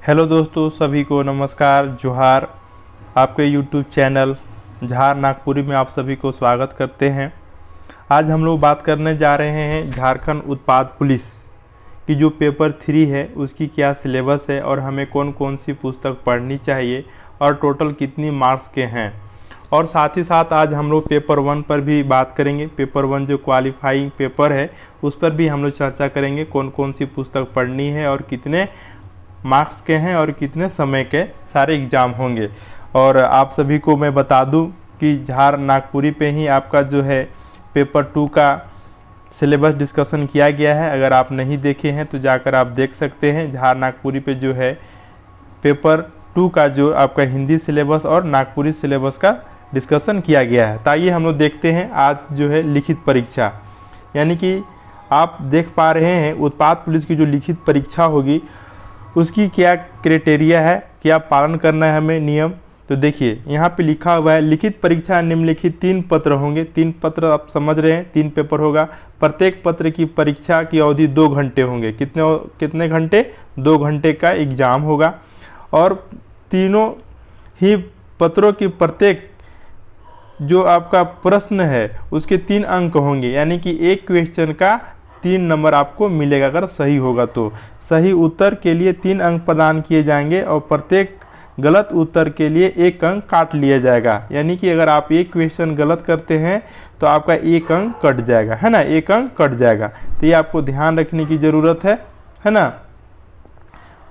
Hello दोस्तों, सभी को नमस्कार, जोहार। आपके यूट्यूब चैनल झार नागपुरी में आप सभी को स्वागत करते हैं। आज हम लोग बात करने जा रहे हैं झारखंड उत्पाद पुलिस की जो पेपर 3 है उसकी क्या सिलेबस है और हमें कौन कौन सी पुस्तक पढ़नी चाहिए और टोटल कितनी मार्क्स के हैं। और साथ ही साथ आज हम लोग पेपर 1 पर भी बात करेंगे। पेपर 1 जो क्वालिफाइंग पेपर है उस पर भी हम लोग चर्चा करेंगे, कौन कौन सी पुस्तक पढ़नी है और कितने मार्क्स के हैं और कितने समय के सारे एग्ज़ाम होंगे। और आप सभी को मैं बता दूं कि झार नागपुरी पे ही आपका जो है पेपर 2 का सिलेबस डिस्कशन किया गया है। अगर आप नहीं देखे हैं तो जाकर आप देख सकते हैं। झार नागपुरी पे जो है पेपर 2 का जो आपका हिंदी सिलेबस और नागपुरी सिलेबस का डिस्कशन किया गया है। तो आइए हम लोग देखते हैं आज जो है लिखित परीक्षा, यानी कि आप देख पा रहे हैं उत्पाद पुलिस की जो लिखित परीक्षा होगी उसकी क्या क्राइटेरिया है, क्या पालन करना है हमें नियम। तो देखिए यहाँ पे लिखा हुआ है लिखित परीक्षा निम्नलिखित 3 पत्र होंगे। 3 पत्र आप समझ रहे हैं, 3 पेपर होगा। प्रत्येक पत्र की परीक्षा की अवधि 2 घंटे होंगे। कितने घंटे? 2 घंटे का एग्जाम होगा। और तीनों ही पत्रों की प्रत्येक जो आपका प्रश्न है उसके 3 अंक होंगे, यानी कि एक क्वेश्चन का 3 नंबर आपको मिलेगा अगर सही होगा तो। सही उत्तर के लिए 3 अंक प्रदान किए जाएंगे और प्रत्येक गलत उत्तर के लिए 1 अंक काट लिया जाएगा। यानी कि अगर आप एक क्वेश्चन गलत करते हैं तो आपका 1 अंक कट जाएगा, है ना, 1 अंक कट जाएगा। तो ये आपको ध्यान रखने की ज़रूरत है ना।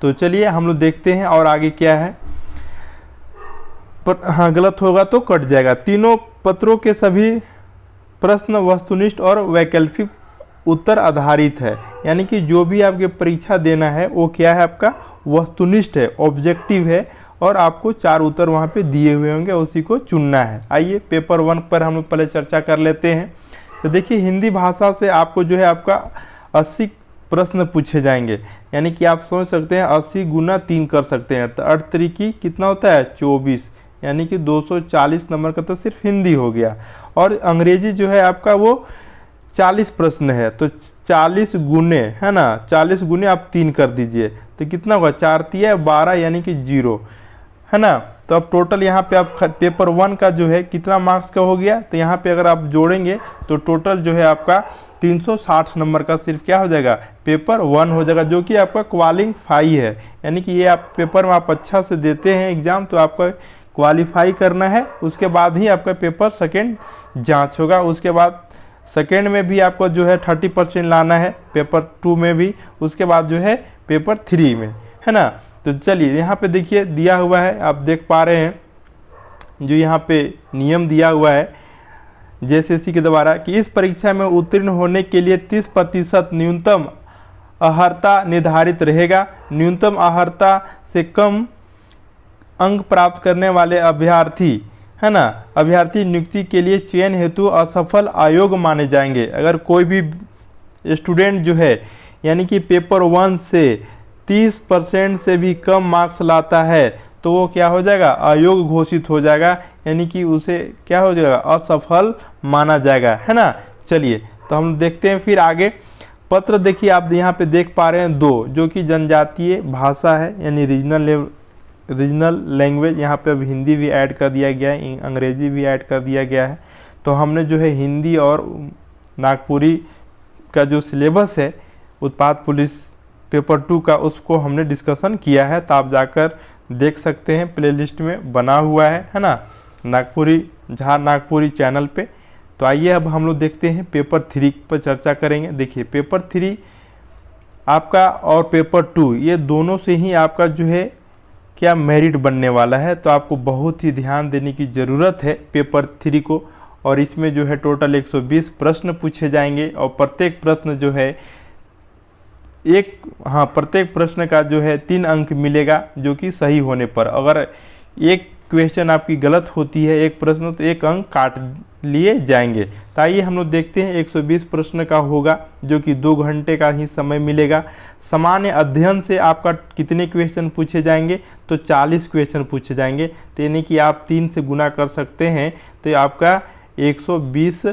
तो चलिए हम लोग देखते हैं और आगे क्या है। हाँ, गलत होगा तो कट जाएगा। तीनों पत्रों के सभी प्रश्न वस्तुनिष्ठ और वैकल्पिक उत्तर आधारित है, यानी कि जो भी आपके परीक्षा देना है वो क्या है, आपका वस्तुनिष्ठ है, ऑब्जेक्टिव है और आपको 4 उत्तर वहाँ पे दिए हुए होंगे, उसी को चुनना है। आइए पेपर 1 पर हम लोग पहले चर्चा कर लेते हैं। तो देखिए हिंदी भाषा से आपको जो है आपका 80 प्रश्न पूछे जाएंगे, यानी कि आप सोच सकते हैं 80 गुना 3 कर सकते हैं। तो 8 तरीकी कितना होता है 24, यानी कि 240 नंबर का तो सिर्फ हिंदी हो गया। और अंग्रेजी जो है आपका वो 40 प्रश्न है, तो 40 गुने, है ना, 40 गुने आप 3 कर दीजिए तो कितना होगा, 4 तिया 12, यानी कि 0, है ना। तो अब टोटल यहाँ पे आप पेपर 1 का जो है कितना मार्क्स का हो गया, तो यहाँ पे अगर आप जोड़ेंगे तो टोटल जो है आपका 360 नंबर का सिर्फ क्या हो जाएगा, पेपर 1 हो जाएगा, जो कि आपका क्वालिफाई है। यानी कि ये आप पेपर में आप अच्छा से देते हैं एग्ज़ाम तो आपका क्वालिफाई करना है, उसके बाद ही आपका पेपर 2 जाँच होगा। उसके बाद सेकेंड में भी आपको जो है 30% लाना है, पेपर 2 में भी, उसके बाद जो है पेपर 3 में, है ना। तो चलिए यहाँ पे देखिए दिया हुआ है, आप देख पा रहे हैं जो यहाँ पे नियम दिया हुआ है जेएसएससी के द्वारा कि इस परीक्षा में उत्तीर्ण होने के लिए 30% न्यूनतम अर्हता निर्धारित रहेगा। न्यूनतम अर्हता से कम अंक प्राप्त करने वाले अभ्यर्थी, है ना, अभ्यर्थी नियुक्ति के लिए चयन हेतु असफल अयोग्य माने जाएंगे। अगर कोई भी स्टूडेंट जो है यानी कि पेपर 1 से 30% से भी कम मार्क्स लाता है तो वो क्या हो जाएगा, अयोग्य घोषित हो जाएगा, यानी कि उसे क्या हो जाएगा, असफल माना जाएगा, है ना। चलिए तो हम देखते हैं फिर आगे। पत्र देखिए आप यहाँ पे देख पा रहे हैं 2, जो कि जनजातीय भाषा है, यानी रीजनल लैंग्वेज। यहाँ पे अब हिंदी भी ऐड कर दिया गया है, अंग्रेजी भी ऐड कर दिया गया है। तो हमने जो है हिंदी और नागपुरी का जो सिलेबस है उत्पाद पुलिस पेपर 2 का, उसको हमने डिस्कशन किया है। तो आप जाकर देख सकते हैं, प्लेलिस्ट में बना हुआ है ना, नागपुरी झार नागपुरी चैनल पे। तो आइए अब हम लोग देखते हैं पेपर 3 पर चर्चा करेंगे। देखिए पेपर 3 आपका और पेपर 2 ये दोनों से ही आपका जो है क्या मेरिट बनने वाला है। तो आपको बहुत ही ध्यान देने की ज़रूरत है पेपर 3 को। और इसमें जो है टोटल 120 प्रश्न पूछे जाएंगे और प्रत्येक प्रश्न जो है प्रत्येक प्रश्न का जो है 3 अंक मिलेगा, जो कि सही होने पर। अगर एक क्वेश्चन आपकी गलत होती है, एक प्रश्न, तो 1 अंक काट लिए जाएंगे। तो आइए हम लोग देखते हैं 120 प्रश्न का होगा, जो कि 2 घंटे का ही समय मिलेगा। सामान्य अध्ययन से आपका कितने क्वेश्चन पूछे जाएंगे, तो 40 क्वेश्चन पूछे जाएंगे। तो यानी कि आप 3 से गुना कर सकते हैं तो आपका 120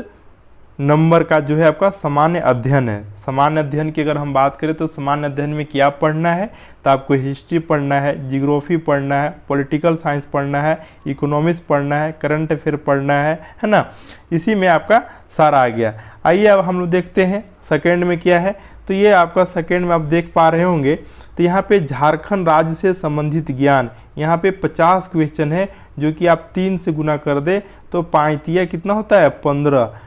नंबर का जो है आपका सामान्य अध्ययन है। सामान्य अध्ययन की अगर हम बात करें तो सामान्य अध्ययन में क्या पढ़ना है, तो आपको हिस्ट्री पढ़ना है, जियोग्राफी पढ़ना है, पॉलिटिकल साइंस पढ़ना है, इकोनॉमिक्स पढ़ना है, करंट अफेयर पढ़ना है ना। इसी में आपका सारा आ गया। आइए अब हम लोग देखते हैं सेकेंड में क्या है। तो ये आपका सेकेंड में आप देख पा रहे होंगे, तो यहाँ पे झारखंड राज्य से संबंधित ज्ञान, यहाँ पे 50 क्वेश्चन है, जो कि आप 3 से गुना कर दे तो 5 कितना होता है 15,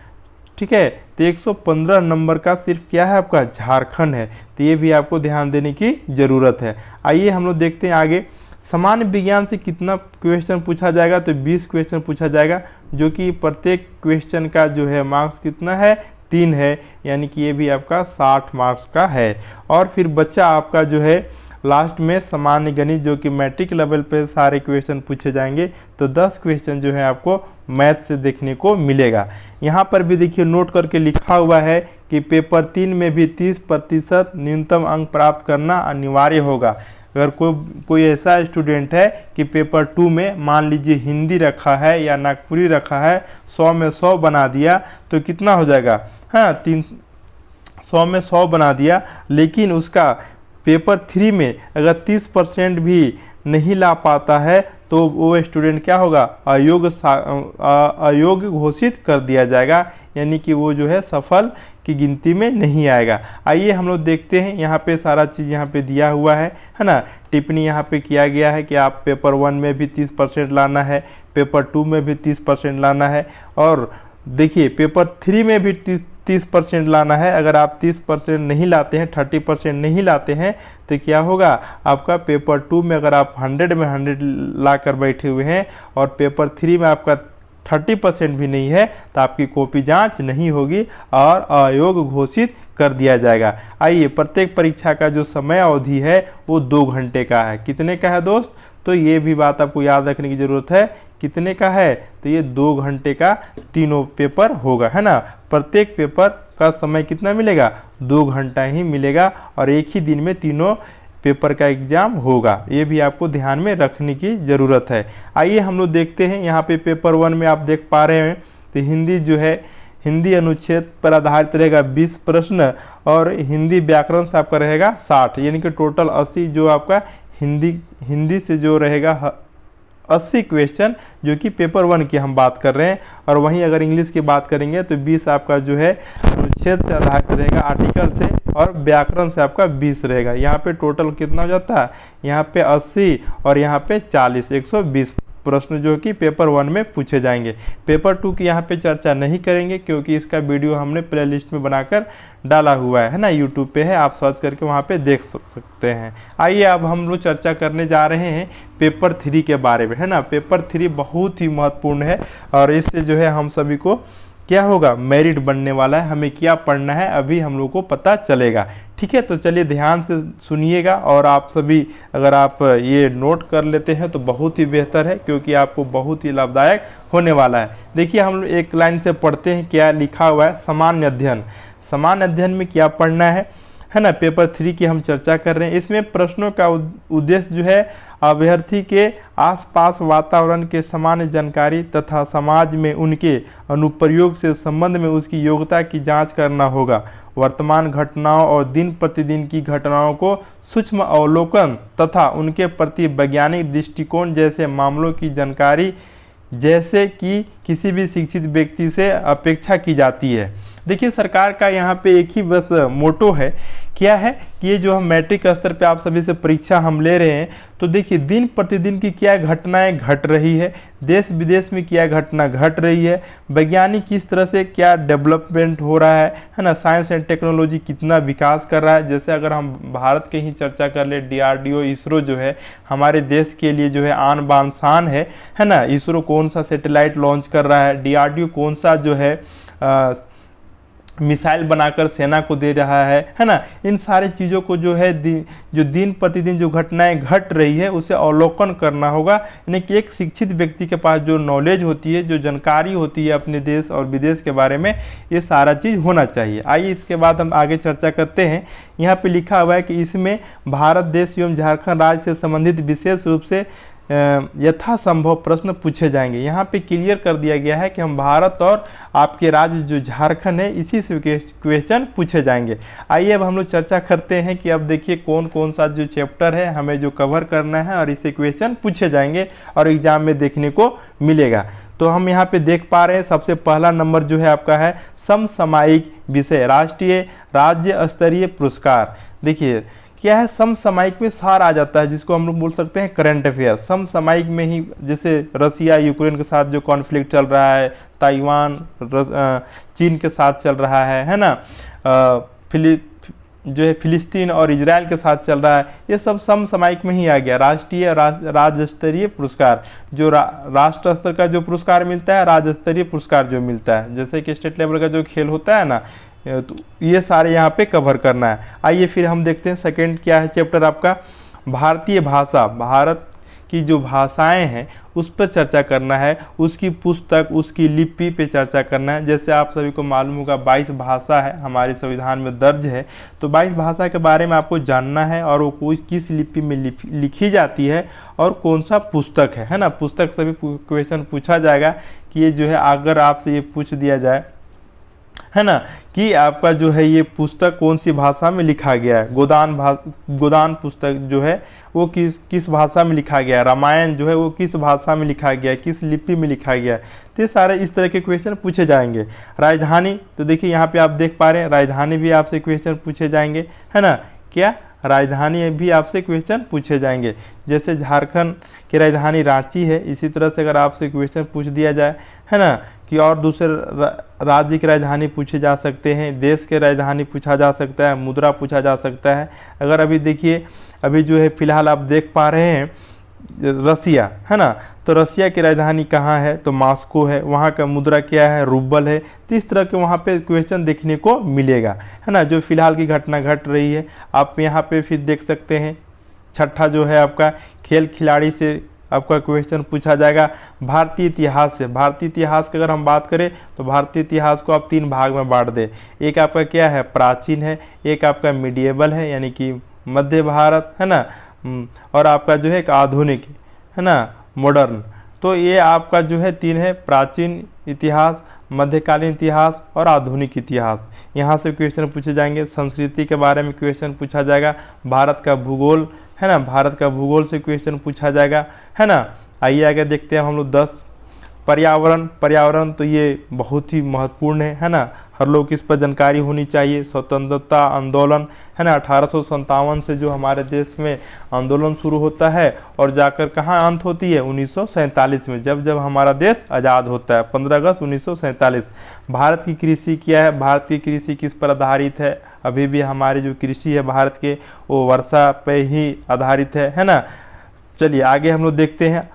ठीक है। तो 115 नंबर का सिर्फ क्या है आपका झारखंड है, तो ये भी आपको ध्यान देने की ज़रूरत है। आइए हम लोग देखते हैं आगे। सामान्य विज्ञान से कितना क्वेश्चन पूछा जाएगा, तो 20 क्वेश्चन पूछा जाएगा, जो कि प्रत्येक क्वेश्चन का जो है मार्क्स कितना है 3 है, यानी कि ये भी आपका 60 मार्क्स का है। और फिर बच्चा आपका जो है लास्ट में सामान्य गणित, जो कि मैट्रिक लेवल पे सारे क्वेश्चन पूछे जाएंगे, तो 10 क्वेश्चन जो है आपको मैथ से देखने को मिलेगा। यहाँ पर भी देखिए नोट करके लिखा हुआ है कि पेपर 3 में भी 30% न्यूनतम अंक प्राप्त करना अनिवार्य होगा। अगर कोई ऐसा स्टूडेंट है कि पेपर 2 में मान लीजिए हिंदी रखा है या नागपुरी रखा है, 100 में 100 बना दिया तो कितना हो जाएगा, हाँ 100 में 100 बना दिया, लेकिन उसका पेपर 3 में अगर 30% भी नहीं ला पाता है तो वो स्टूडेंट क्या होगा, अयोग्य घोषित कर दिया जाएगा, यानी कि वो जो है सफल की गिनती में नहीं आएगा। आइए हम लोग देखते हैं, यहाँ पे सारा चीज़ यहाँ पे दिया हुआ है ना। टिप्पणी यहाँ पे किया गया है कि आप पेपर 1 में भी 30% लाना है, पेपर 2 में भी 30% लाना है, और देखिए पेपर 3 में भी 30% लाना है। अगर आप 30% नहीं लाते हैं, 30% नहीं लाते हैं, तो क्या होगा आपका पेपर 2 में अगर आप 100 में 100 ला कर बैठे हुए हैं और पेपर 3 में आपका 30% भी नहीं है, तो आपकी कॉपी जांच नहीं होगी और अयोग्य घोषित कर दिया जाएगा। आइए, प्रत्येक परीक्षा का जो समय अवधि है वो 2 घंटे का है। कितने का है दोस्त, तो ये भी बात आपको याद रखने की ज़रूरत है, कितने का है, तो ये 2 घंटे का तीनों पेपर होगा, है ना। प्रत्येक पेपर का समय कितना मिलेगा, 2 घंटा ही मिलेगा, और एक ही दिन में तीनों पेपर का एग्जाम होगा। ये भी आपको ध्यान में रखने की ज़रूरत है। आइए हम लोग देखते हैं, यहाँ पे पेपर 1 में आप देख पा रहे हैं, तो हिंदी जो है, हिंदी अनुच्छेद पर आधारित रहेगा 20 प्रश्न, और हिंदी व्याकरण से आपका रहेगा 60, यानी कि टोटल 80 जो आपका हिंदी से जो रहेगा 80 क्वेश्चन, जो कि पेपर 1 की हम बात कर रहे हैं। और वहीं अगर इंग्लिश की बात करेंगे तो 20 आपका जो है अनुच्छेद से आधारित रहेगा, आर्टिकल से, और व्याकरण से आपका 20 रहेगा। यहाँ पे टोटल कितना हो जाता है, यहाँ पे 80 और यहाँ पे 40, 120 प्रश्न जो कि पेपर 1 में पूछे जाएंगे। पेपर 2 की यहाँ पे चर्चा नहीं करेंगे, क्योंकि इसका वीडियो हमने प्लेलिस्ट में बनाकर डाला हुआ है ना, यूट्यूब पे है, आप सर्च करके वहाँ पे देख सकते हैं। आइए अब हम लोग चर्चा करने जा रहे हैं पेपर 3 के बारे में, है ना। पेपर 3 बहुत ही महत्वपूर्ण है, और इससे जो है हम सभी को क्या होगा, मेरिट बनने वाला है। हमें क्या पढ़ना है अभी हम लोग को पता चलेगा, ठीक है। तो चलिए ध्यान से सुनिएगा, और आप सभी अगर आप ये नोट कर लेते हैं तो बहुत ही बेहतर है, क्योंकि आपको बहुत ही लाभदायक होने वाला है। देखिए हम लोग एक लाइन से पढ़ते हैं, क्या लिखा हुआ है, सामान्य अध्ययन। सामान्य अध्ययन में क्या पढ़ना है ना, पेपर 3 की हम चर्चा कर रहे हैं। इसमें प्रश्नों का उद्देश्य जो है अभ्यर्थी के आसपास वातावरण के सामान्य जानकारी तथा समाज में उनके अनुप्रयोग से संबंध में उसकी योग्यता की जांच करना होगा। वर्तमान घटनाओं और दिन प्रतिदिन की घटनाओं को सूक्ष्म अवलोकन तथा उनके प्रति वैज्ञानिक दृष्टिकोण जैसे मामलों की जानकारी जैसे कि किसी भी शिक्षित व्यक्ति से अपेक्षा की जाती है। देखिए सरकार का यहाँ पे एक ही बस मोटो है, क्या है कि ये जो हम मैट्रिक स्तर पे आप सभी से परीक्षा हम ले रहे हैं, तो देखिए दिन प्रतिदिन की क्या घटनाएं घट रही है, देश विदेश में क्या घटना घट रही है, वैज्ञानिक किस तरह से क्या डेवलपमेंट हो रहा है ना, साइंस एंड टेक्नोलॉजी कितना विकास कर रहा है। जैसे अगर हम भारत के ही चर्चा कर ले, DRDO इसरो जो है हमारे देश के लिए जो है आन बान शान है ना। इसरो कौन सा सैटेलाइट लॉन्च कर रहा है, DRDO कौन सा जो है मिसाइल बनाकर सेना को दे रहा है ना। इन सारी चीज़ों को जो है जो दिन प्रतिदिन जो घटनाएं घट रही है उसे अवलोकन करना होगा, यानी कि एक शिक्षित व्यक्ति के पास जो नॉलेज होती है, जो जानकारी होती है अपने देश और विदेश के बारे में, ये सारा चीज़ होना चाहिए। आइए इसके बाद हम आगे चर्चा करते हैं। यहाँ पे लिखा हुआ है कि इसमें भारत देश एवं झारखंड राज्य से संबंधित विशेष रूप से यथासंभव प्रश्न पूछे जाएंगे। यहाँ पे क्लियर कर दिया गया है कि हम भारत और आपके राज्य जो झारखंड है इसी से क्वेश्चन पूछे जाएंगे। आइए अब हम लोग चर्चा करते हैं कि अब देखिए कौन कौन सा जो चैप्टर है हमें जो कवर करना है और इससे क्वेश्चन पूछे जाएंगे और एग्जाम में देखने को मिलेगा। तो हम यहाँ पे देख पा रहे हैं सबसे पहला नंबर जो है आपका है समसामयिक विषय, राष्ट्रीय राज्य स्तरीय पुरस्कार। देखिए क्या है, समसामयिक में सार आ जाता है जिसको हम लोग बोल सकते हैं करंट अफेयर। समसामयिक में ही जैसे रसिया यूक्रेन के साथ जो कॉन्फ्लिक्ट चल रहा है, ताइवान चीन के साथ चल रहा है ना, जो है फिलिस्तीन और इजराइल के साथ चल रहा है, ये सब समसामयिक में ही आ गया। राष्ट्रीय राज्य स्तरीय पुरस्कार, जो राष्ट्र स्तर का जो पुरस्कार मिलता है, राज्य स्तरीय पुरस्कार जो मिलता है, जैसे कि स्टेट लेवल का जो खेल होता है ना, तो ये सारे यहाँ पे कवर करना है। आइए फिर हम देखते हैं सेकंड क्या है चैप्टर आपका, भारतीय भाषा। भारत की जो भाषाएं हैं उस पर चर्चा करना है, उसकी पुस्तक, उसकी लिपि पे चर्चा करना है। जैसे आप सभी को मालूम होगा 22 भाषा है हमारे संविधान में दर्ज है, तो 22 भाषा के बारे में आपको जानना है और वो कोई किस लिपि में लिखी जाती है और कौन सा पुस्तक है ना। पुस्तक से भी क्वेश्चन पूछा जाएगा कि ये जो है अगर आपसे ये पूछ दिया जाए है ना कि आपका जो है ये पुस्तक कौन सी भाषा में लिखा गया है, गोदान पुस्तक जो है वो किस भाषा में लिखा गया है, रामायण जो है वो किस भाषा में लिखा गया है, किस लिपि में लिखा गया है, तो ये सारे इस तरह के क्वेश्चन पूछे जाएंगे। राजधानी, तो देखिए यहाँ पे आप देख पा रहे हैं राजधानी भी आपसे क्वेश्चन पूछे जाएंगे है ना, क्या राजधानी भी आपसे क्वेश्चन पूछे जाएंगे। जैसे झारखंड की राजधानी रांची है, इसी तरह से अगर आपसे क्वेश्चन पूछ दिया जाए है ना कि और दूसरे राज्य की राजधानी पूछे जा सकते हैं, देश के राजधानी पूछा जा सकता है, मुद्रा पूछा जा सकता है। अगर अभी देखिए अभी जो है फिलहाल आप देख पा रहे हैं रसिया है ना, तो रसिया की राजधानी कहाँ है, तो मॉस्को है, वहाँ का मुद्रा क्या है, रूबल है। तो इस तरह के वहाँ पे क्वेश्चन देखने को मिलेगा है ना, जो फिलहाल की घटना घट रही है आप यहाँ पे फिर देख सकते हैं। छठा जो है आपका खेल खिलाड़ी से आपका क्वेश्चन पूछा जाएगा। भारतीय इतिहास से, भारतीय इतिहास की अगर हम बात करें तो भारतीय इतिहास को आप 3 भाग में बांट दें, एक आपका क्या है प्राचीन है, एक आपका मिडिएबल है यानी कि मध्य भारत है ना, और आपका जो है एक आधुनिक है ना मॉडर्न। तो ये आपका जो है 3 है, प्राचीन इतिहास, मध्यकालीन इतिहास और आधुनिक इतिहास। यहाँ से क्वेश्चन पूछे जाएंगे। संस्कृति के बारे में क्वेश्चन पूछा जाएगा। भारत का भूगोल है ना, भारत का भूगोल से क्वेश्चन पूछा जाएगा है ना। आइए आगे देखते हैं हम लोग 10 पर्यावरण। पर्यावरण तो ये बहुत ही महत्वपूर्ण है ना, हर लोग इस पर जानकारी होनी चाहिए। स्वतंत्रता आंदोलन है ना, 1857 से जो हमारे देश में आंदोलन शुरू होता है और जाकर कहाँ अंत होती है 1947 में, जब हमारा देश आज़ाद होता है 15 अगस्त 1947। भारत की कृषि क्या है, भारत की कृषि किस पर आधारित है, अभी भी हमारी जो कृषि है भारत के वो वर्षा पे ही आधारित है ना। चलिए आगे हम लोग देखते हैं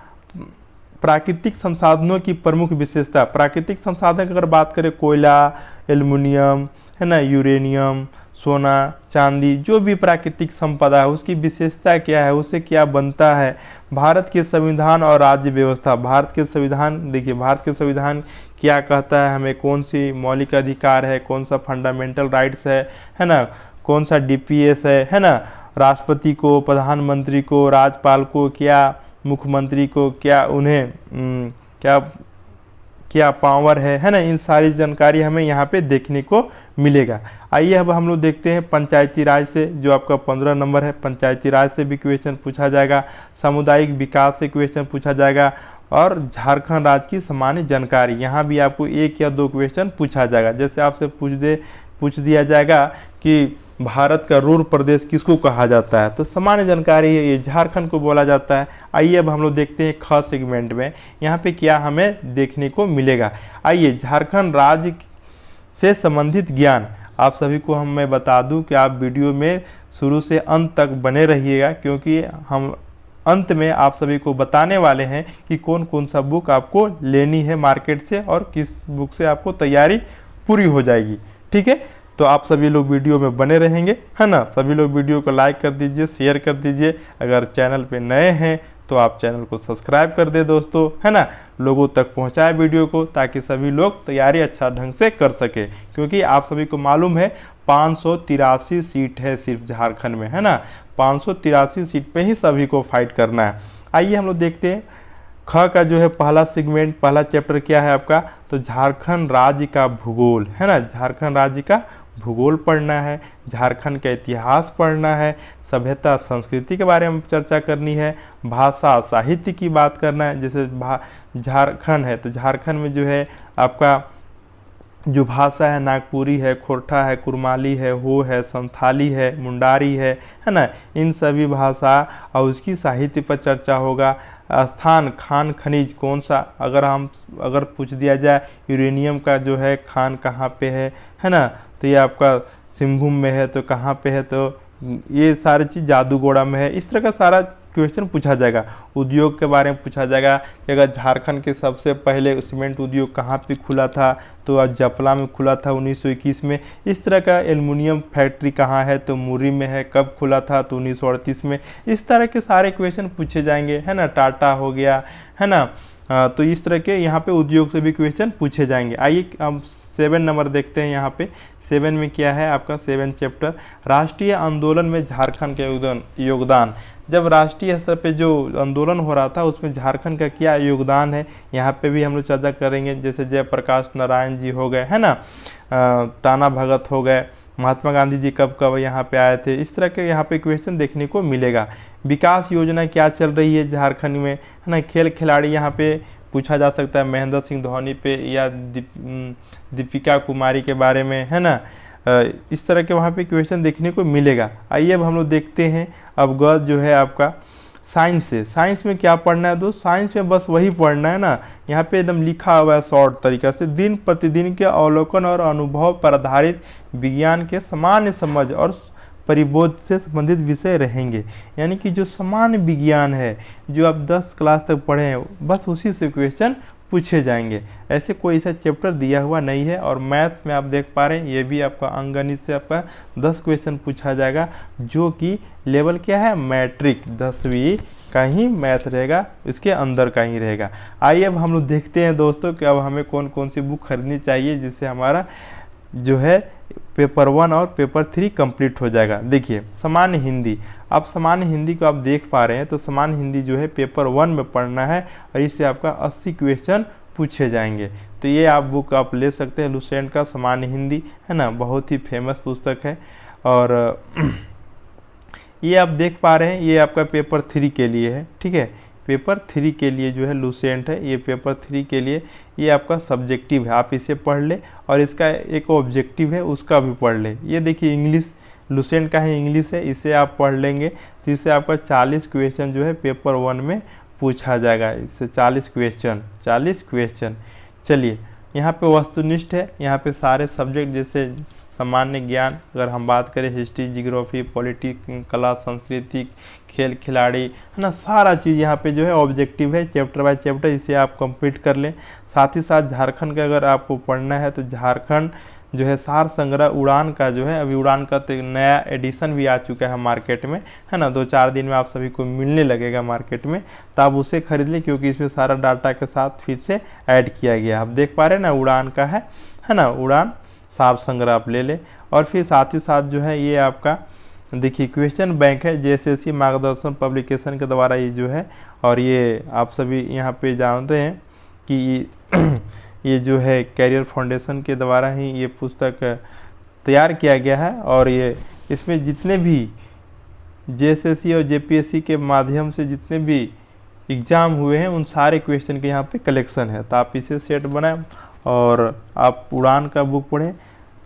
प्राकृतिक संसाधनों की प्रमुख विशेषता। प्राकृतिक संसाधन की अगर बात करें कोयला, एल्युमिनियम है ना, यूरेनियम, सोना, चांदी, जो भी प्राकृतिक संपदा है उसकी विशेषता क्या है, उससे क्या बनता है। भारत के संविधान और राज्य व्यवस्था। भारत के संविधान, देखिए भारत के संविधान क्या कहता है, हमें कौन सी मौलिक अधिकार है, कौन सा फंडामेंटल राइट्स है ना, कौन सा डीपीएस है ना, राष्ट्रपति को, प्रधानमंत्री को, राज्यपाल को क्या, मुख्यमंत्री को क्या, उन्हें क्या पावर है ना, इन सारी जानकारी हमें यहाँ पे देखने को मिलेगा। आइए अब हम लोग देखते हैं पंचायती राज से, जो आपका 15 नंबर है। पंचायती राज से भी क्वेश्चन पूछा जाएगा। सामुदायिक विकास से क्वेश्चन पूछा जाएगा और झारखंड राज्य की सामान्य जानकारी, यहाँ भी आपको 1 या 2 क्वेश्चन पूछा जाएगा। जैसे आपसे पूछ दिया जाएगा कि भारत का रूर प्रदेश किसको कहा जाता है, तो सामान्य जानकारी है, ये झारखंड को बोला जाता है। आइए अब हम लोग देखते हैं ख सेगमेंट में यहाँ पे क्या हमें देखने को मिलेगा। आइए झारखंड राज्य से संबंधित ज्ञान आप सभी को मैं बता दूं कि आप वीडियो में शुरू से अंत तक बने रहिएगा, क्योंकि हम अंत में आप सभी को बताने वाले हैं कि कौन कौन सा बुक आपको लेनी है मार्केट से और किस बुक से आपको तैयारी पूरी हो जाएगी। ठीक है, तो आप सभी लोग वीडियो में बने रहेंगे है ना। सभी लोग वीडियो को लाइक कर दीजिए, शेयर कर दीजिए। अगर चैनल पे नए हैं तो आप चैनल को सब्सक्राइब कर दे दोस्तों है ना, लोगों तक पहुंचाए वीडियो को, ताकि सभी लोग तैयारी अच्छा ढंग से कर सके। क्योंकि आप सभी को मालूम है 583 सीट है सिर्फ झारखंड में है ना, 583 सीट पे ही सभी को फाइट करना है। आइए हम लोग देखते हैं ख का जो है पहला सेगमेंट, पहला चैप्टर क्या है आपका, तो झारखंड राज्य का भूगोल है ना, झारखंड राज्य का भूगोल पढ़ना है, झारखंड का इतिहास पढ़ना है, सभ्यता संस्कृति के बारे में चर्चा करनी है, भाषा साहित्य की बात करना है। जैसे झारखंड है तो झारखंड में जो है आपका जो भाषा है नागपुरी है, खोरठा है, कुरमाली है, हो है, संथाली है, मुंडारी है ना, इन सभी भाषा और उसकी साहित्य पर चर्चा होगा। स्थान खान खनिज कौन सा, अगर पूछ दिया जाए यूरेनियम का जो है खान कहाँ पे है ना, तो ये आपका सिंहभूम में है, तो कहाँ पे है, तो ये सारी चीज़ जादूगोड़ा में है। इस तरह का सारा क्वेश्चन पूछा जाएगा। उद्योग के बारे में पूछा जाएगा कि अगर झारखंड के सबसे पहले सीमेंट उद्योग कहाँ पे खुला था, तो आज जपला में खुला था 1921 में। इस तरह का एल्युमिनियम फैक्ट्री कहाँ है, तो मुर्री में है, कब खुला था, तो 1938 में। इस तरह के सारे क्वेश्चन पूछे जाएंगे है ना, टाटा हो गया है ना, तो इस तरह के यहाँ पे उद्योग से भी क्वेश्चन पूछे जाएंगे। आइए हम 7 नंबर देखते हैं। यहाँ पे 7 में क्या है आपका 7 चैप्टर, राष्ट्रीय आंदोलन में झारखंड का योगदान। जब राष्ट्रीय स्तर पे जो आंदोलन हो रहा था उसमें झारखंड का क्या योगदान है, यहाँ पे भी हम लोग चर्चा करेंगे। जैसे जयप्रकाश नारायण जी हो गए है ना, टाना भगत हो गए, महात्मा गांधी जी कब कब यहाँ पे आए थे, इस तरह के यहाँ पे क्वेश्चन देखने को मिलेगा। विकास योजना क्या चल रही है झारखंड में है ना, खेल खिलाड़ी यहाँ पे पूछा जा सकता है, महेंद्र सिंह धोनी पे या दीपिका कुमारी के बारे में है ना, इस तरह के वहाँ पे क्वेश्चन देखने को मिलेगा। आइए अब हम लोग देखते हैं अब जो है आपका साइंस से। साइंस में क्या पढ़ना है दोस्त, साइंस में बस वही पढ़ना है ना, यहाँ पे एकदम लिखा हुआ है शॉर्ट तरीका से, दिन प्रतिदिन के अवलोकन और अनुभव पर आधारित विज्ञान के सामान्य समझ और परिबोध से संबंधित विषय रहेंगे। यानी कि जो सामान्य विज्ञान है जो आप 10 क्लास तक पढ़े हैं बस उसी से क्वेश्चन पूछे जाएंगे। ऐसे कोई ऐसा चैप्टर दिया हुआ नहीं है। और मैथ में आप देख पा रहे हैं ये भी आपका अंकगणित से आपका 10 क्वेश्चन पूछा जाएगा, जो कि लेवल क्या है, मैट्रिक 10वीं का ही मैथ रहेगा, इसके अंदर का ही रहेगा। आइए अब हम लोग देखते हैं दोस्तों कि अब हमें कौन कौन सी बुक खरीदनी चाहिए जिससे हमारा जो है पेपर 1 और पेपर 3 कंप्लीट हो जाएगा। देखिए सामान्य हिंदी, आप सामान्य हिंदी को आप देख पा रहे हैं, तो सामान्य हिंदी जो है पेपर 1 में पढ़ना है और इससे आपका 80 क्वेश्चन पूछे जाएंगे। तो ये आप बुक आप ले सकते हैं, लुसेंट का सामान्य हिंदी है ना, बहुत ही फेमस पुस्तक है। और ये आप देख पा रहे हैं ये आपका पेपर 3 के लिए है, ठीक है, पेपर 3 के लिए जो है लुसेंट है, ये पेपर 3 के लिए ये आपका सब्जेक्टिव है, आप इसे पढ़ ले और इसका एक ऑब्जेक्टिव है उसका भी पढ़ ले। ये देखिए इंग्लिश लुसेंट का है, इंग्लिश है, इसे आप पढ़ लेंगे तो इससे आपका 40 क्वेश्चन जो है पेपर 1 में पूछा जाएगा। इससे 40 क्वेश्चन। चलिए यहाँ पे वस्तुनिष्ठ है, यहाँ पे सारे सब्जेक्ट जैसे सामान्य ज्ञान, अगर हम बात करें हिस्ट्री, जियोग्राफी, पॉलिटिक्स, कला, संस्कृति, खेल खिलाड़ी है ना, सारा चीज़ यहाँ पे जो है ऑब्जेक्टिव है, चैप्टर बाय चैप्टर, इसे आप कंप्लीट कर लें। साथ ही साथ झारखंड का अगर आपको पढ़ना है तो झारखंड जो है सार संग्रह उड़ान का जो है, अभी उड़ान का तो नया एडिशन भी आ चुका है मार्केट में है ना, 2-4 दिन में आप सभी को मिलने लगेगा मार्केट में, तो आप उसे खरीद लें क्योंकि इसमें सारा डाटा के साथ फिर से ऐड किया गया। आप देख पा रहे हैं ना, उड़ान का है ना, उड़ान सार संग्रह आप ले लें। और फिर साथ ही साथ जो है ये आपका देखिए क्वेश्चन बैंक है, जेएसएससी मार्गदर्शन पब्लिकेशन के द्वारा ये जो है, और ये आप सभी यहाँ पे जानते हैं कि ये जो है कैरियर फाउंडेशन के द्वारा ही ये पुस्तक तैयार किया गया है। और ये इसमें जितने भी जेएसएससी और जेपीएससी के माध्यम से जितने भी एग्ज़ाम हुए हैं उन सारे क्वेश्चन के यहाँ पे कलेक्शन है, तो आप इसे सेट बनाएं और आप उड़ान का बुक पढ़ें,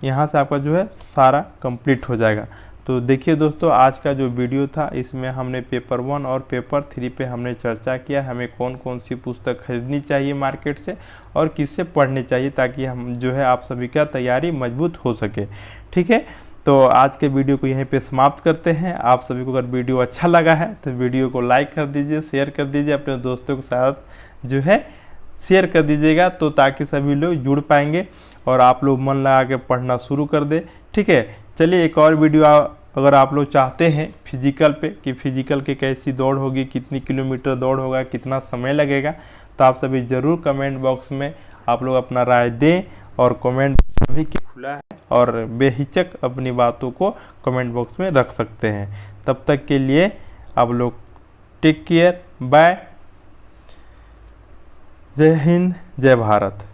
यहाँ से आपका जो है सारा कंप्लीट हो जाएगा। तो देखिए दोस्तों आज का जो वीडियो था इसमें हमने पेपर 1 और पेपर 3 पे हमने चर्चा किया, हमें कौन कौन सी पुस्तक खरीदनी चाहिए मार्केट से और किससे पढ़नी चाहिए ताकि हम जो है आप सभी का तैयारी मजबूत हो सके। ठीक है, तो आज के वीडियो को यहीं पे समाप्त करते हैं। आप सभी को अगर वीडियो अच्छा लगा है तो वीडियो को लाइक कर दीजिए, शेयर कर दीजिए, अपने दोस्तों के साथ जो है शेयर कर दीजिएगा, तो ताकि सभी लोग जुड़ पाएंगे और आप लोग मन लगा के पढ़ना शुरू कर दे। ठीक है, चलिए एक और वीडियो अगर आप लोग चाहते हैं फिजिकल पे कि फिजिकल की कैसी दौड़ होगी, कितनी किलोमीटर दौड़ होगा, कितना समय लगेगा, तो आप सभी ज़रूर कमेंट बॉक्स में आप लोग अपना राय दें और कमेंट भी खुला है और बेहिचक अपनी बातों को कमेंट बॉक्स में रख सकते हैं। तब तक के लिए आप लोग टेक केयर, बाय, जय हिंद, जय भारत।